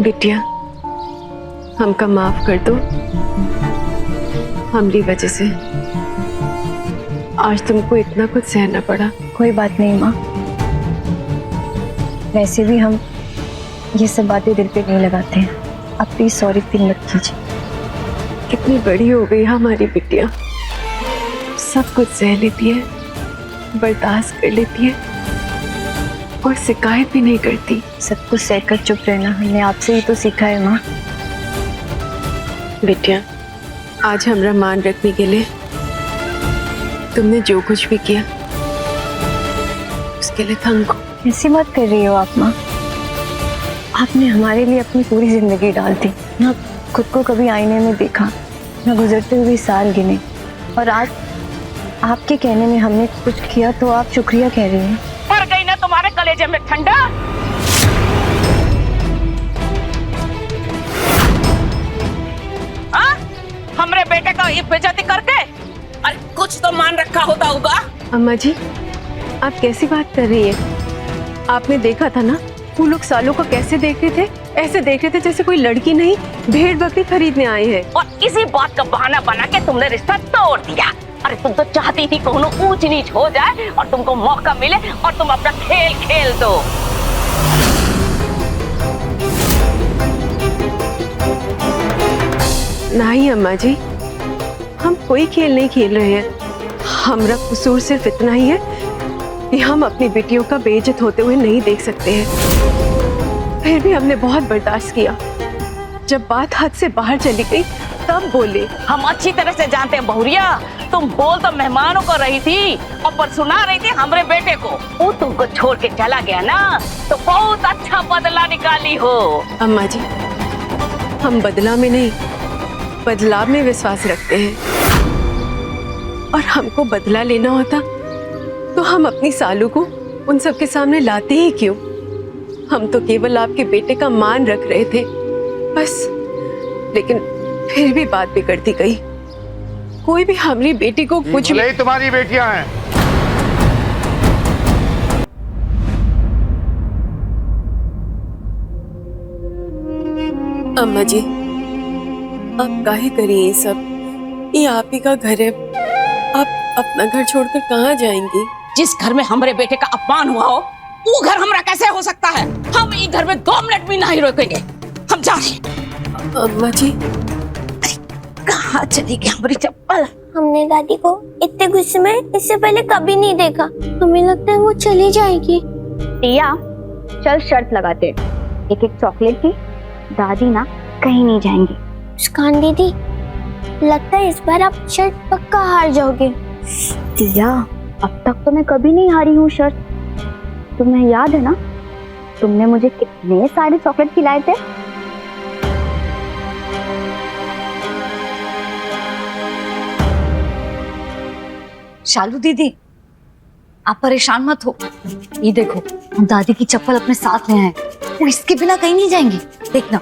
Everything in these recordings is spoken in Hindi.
बिटिया, हमका माफ कर दो। हमारी वजह से आज तुमको इतना कुछ सहना पड़ा। कोई बात नहीं माँ, वैसे भी हम ये सब बातें दिल पे नहीं लगाते हैं। अब प्लीज सॉरी फील मत कीजिए। कितनी बड़ी हो गई हमारी बिटिया, सब कुछ सह लेती है, बर्दाश्त कर लेती है और शिकायत भी नहीं करती। सब कुछ सहकर चुप रहना हमने आपसे ही तो सीखा है माँ। बिटिया, आज हमारा मान रखने के लिए तुमने जो कुछ भी किया उसके लिए थैंक यू। ऐसी बात कर रही हो आप माँ? आपने हमारे लिए अपनी पूरी जिंदगी डाल दी, ना खुद को कभी आईने में देखा, ना गुजरते हुए साल गिने, और आज आपके कहने में हमने कुछ किया तो आप शुक्रिया कह रही हैं। पड़ गई ना तुम्हारे कलेजे में ठंडा। हमरे बेटे का ये बेइज्जती करके, अरे कुछ तो मान रखा होगा। अम्मा जी, आप कैसी बात कर रही हैं? आपने देखा था ना वो लोग सालों को कैसे देख रहे थे, ऐसे देख रहे थे जैसे कोई लड़की नहीं भेड़ बकरी खरीदने आए हैं। और इसी बात का बहाना बना के तुमने रिश्ता तोड़ दिया। अरे तुम तो चाहती थी कोनो ऊंच नीच हो जाए और तुमको मौका मिले और तुम अपना खेल खेल दो। नहीं अम्मा जी, हम कोई खेल नहीं खेल रहे हैं। हमारा कसूर सिर्फ इतना ही है कि हम अपनी बेटियों का बेइज्जत होते हुए नहीं देख सकते हैं। फिर भी हमने बहुत बर्दाश्त किया। जब बात हद से बाहर चली गई तब बोले। हम अच्छी तरह से जानते हैं बहुरिया, तुम बोल तो मेहमानों को रही थी और पर सुना रही थी हमरे बेटे को। वो तुमको छोड़ के चला गया ना, तो बहुत अच्छा बदला निकाली हो। अम्मा जी, हम बदला में नहीं बदलाव में विश्वास रखते हैं, और हमको बदला लेना होता तो हम अपनी सालू को उन सब के सामने लाते ही क्यों? हम तो केवल आपके बेटे का मान रख रहे थे बस। लेकिन फिर भी बात बिगड़ती गई। कोई भी हमारी बेटी को कुछ भी तुम्हारी बेटियां हैं। अम्मा जी, आप काहे करिए ये सब? ये आप ही का घर है, आप अपना घर छोड़कर कहाँ जाएंगी? जिस घर में हमारे बेटे का अपमान हुआ हो वो घर हमारा कैसे हो सकता है? हम इस घर में 2 मिनट भी नहीं रुकेंगे। हम जा रहे हैं। अम्मा जी, कहाँ चली गई हमारी चप्पल? हमने दादी को इतने गुस्से में इससे पहले कभी नहीं देखा। हमें लगता है वो चली जाएगी। टिया, चल शर्त लगाते, एक एक चॉकलेट की। दादी ना कहीं नहीं जाएंगी। मुस्कान दीदी, लगता है इस बार आप शर्त पक्का हार जाओगे। टिया, अब तक तो मैं कभी नहीं हारी हूँ शर्त। तुम्हें याद है ना, तुमने मुझे कितने सारे चॉकलेट खिलाए थे। शालू दीदी, आप परेशान मत हो। ये देखो, हम दादी की चप्पल अपने साथ ले आए, वो इसके बिना कहीं नहीं जाएंगी, देखना।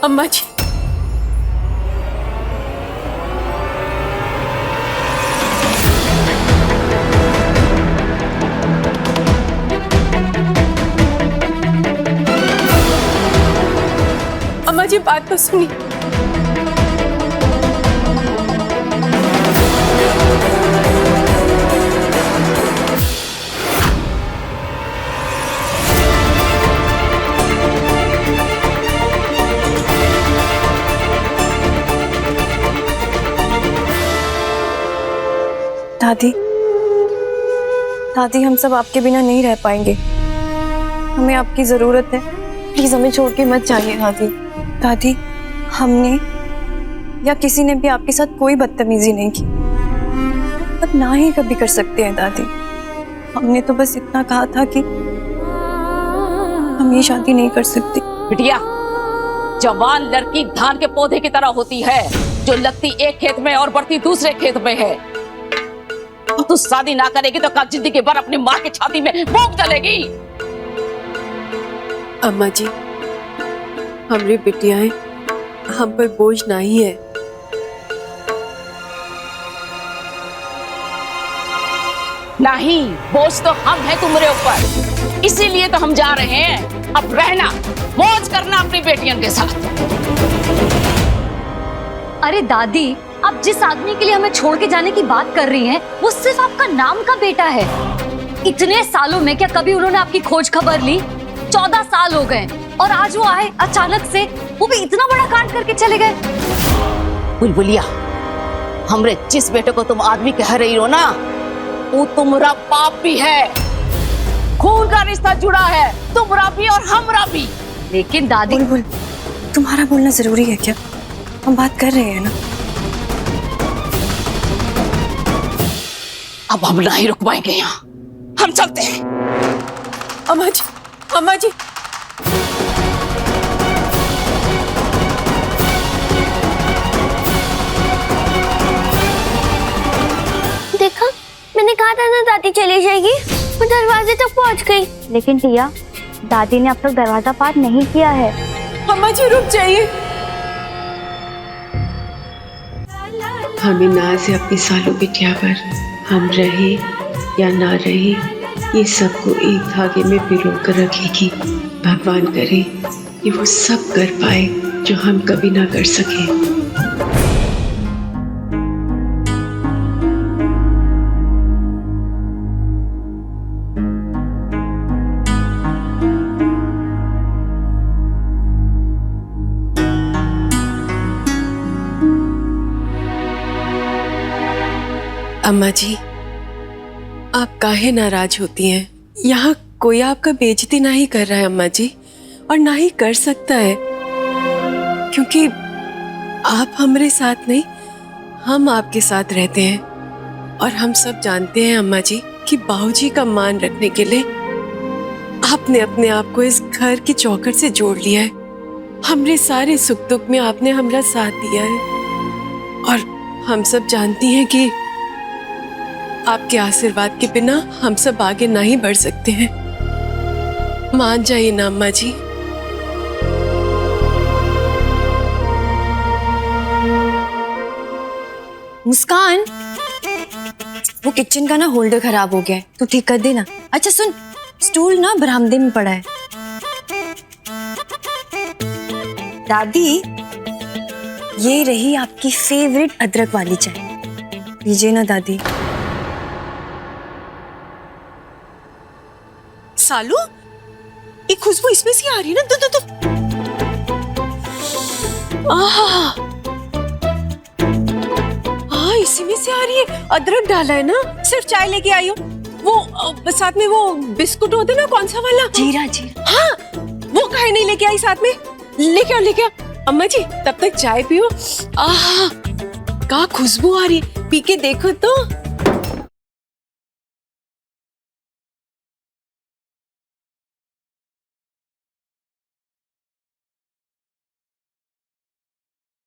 अम्मा जी, अम्मा जी बात तो सुनी। दादी, दादी, हम सब आपके बिना नहीं रह पाएंगे। हमें आपकी जरूरत है, प्लीज हमें छोड़ के मत जाइए दादी। दादी, हमने या किसी ने भी आपके साथ कोई बदतमीजी नहीं की, अब ना ही कभी कर सकते हैं दादी। हमने तो बस इतना कहा था कि हम ये शादी नहीं कर सकते। बिटिया, जवान लड़की धान के पौधे की तरह होती है, जो लगती एक खेत में और बढ़ती दूसरे खेत में है। तू शादी ना करेगी तो कल जिंदगी भर अपनी माँ की छाती में भूख जलेगी। अम्मा जी, हमारी बिटियाएं हम पर बोझ नहीं है। नहीं, बोझ तो हम हैं तुम्हारे ऊपर, इसीलिए तो हम जा रहे हैं। अब रहना, मौज करना अपनी बेटियों के साथ। अरे दादी, आप जिस आदमी के लिए हमें छोड़ के जाने की बात कर रही हैं, वो सिर्फ आपका नाम का बेटा है। इतने सालों में क्या कभी उन्होंने आपकी खोज खबर ली? 14 साल हो गए और आज वो आए अचानक से, वो भी इतना बड़ा कांड करके चले गए। बुलबुलिया, हमरे जिस बेटे को तुम आदमी कह रही हो ना, वो तुम्हारा बाप भी है। खून का रिश्ता जुड़ा है, तुम्हारा भी और हमरा भी। लेकिन दादी, बुलबुल, तुम्हारा बोलना जरूरी है क्या? हम बात कर रहे हैं ना। अब हम नहीं रुक पाएंगे यहाँ, हम चलते हैं। अम्मा जी, अम्मा जी, देखा, मैंने कहा था ना दादी चली जाएगी, वो दरवाजे तक पहुंच गई। लेकिन टिया, दादी ने अब तक दरवाजा पार नहीं किया है। अम्मा जी रुक जाइए। हमें नाज है अपनी सालू बिटिया पर, हम रहे या ना रहे, ये सबको एक धागे में पिरो कर रखेगी। भगवान करे कि वो सब कर पाए जो हम कभी ना कर सके। अम्मा जी, आप काहे नाराज होती हैं? यहाँ कोई आपका बेइज्जती नहीं कर रहा है अम्मा जी, और ना ही कर सकता है, क्योंकि आप हमारे साथ नहीं, हम आपके साथ रहते हैं। और हम सब जानते हैं अम्मा जी कि बाबूजी का मान रखने के लिए आपने अपने आप को इस घर की चौखट से जोड़ लिया है। हमरे सारे सुख दुख में आपने हमारा साथ दिया है, और हम सब जानती हैं कि आपके आशीर्वाद के बिना हम सब आगे नहीं बढ़ सकते हैं। मान जाइए ना अम्मा जी। मुस्कान, वो किचन का ना होल्डर खराब हो गया है, तो ठीक कर देना। अच्छा सुन, स्टूल ना बरामदे में पड़ा है। दादी, ये रही आपकी फेवरेट अदरक वाली चाय, लीजिए ना दादी। सालू, ये खुशबू इसमें से आ रही है ना? तो इसी में से आ रही है। अदरक डाला है ना? सिर्फ चाय लेके आई हो? वो साथ में वो बिस्कुट होते ना, कौन सा वाला? जीरा जीरा। हाँ, वो काहे नहीं लेके आई साथ में? लेके आओ, लेके आओ। अम्मा जी, तब तक चाय पियो। का खुशबू आ रही है, पी के देखो तो।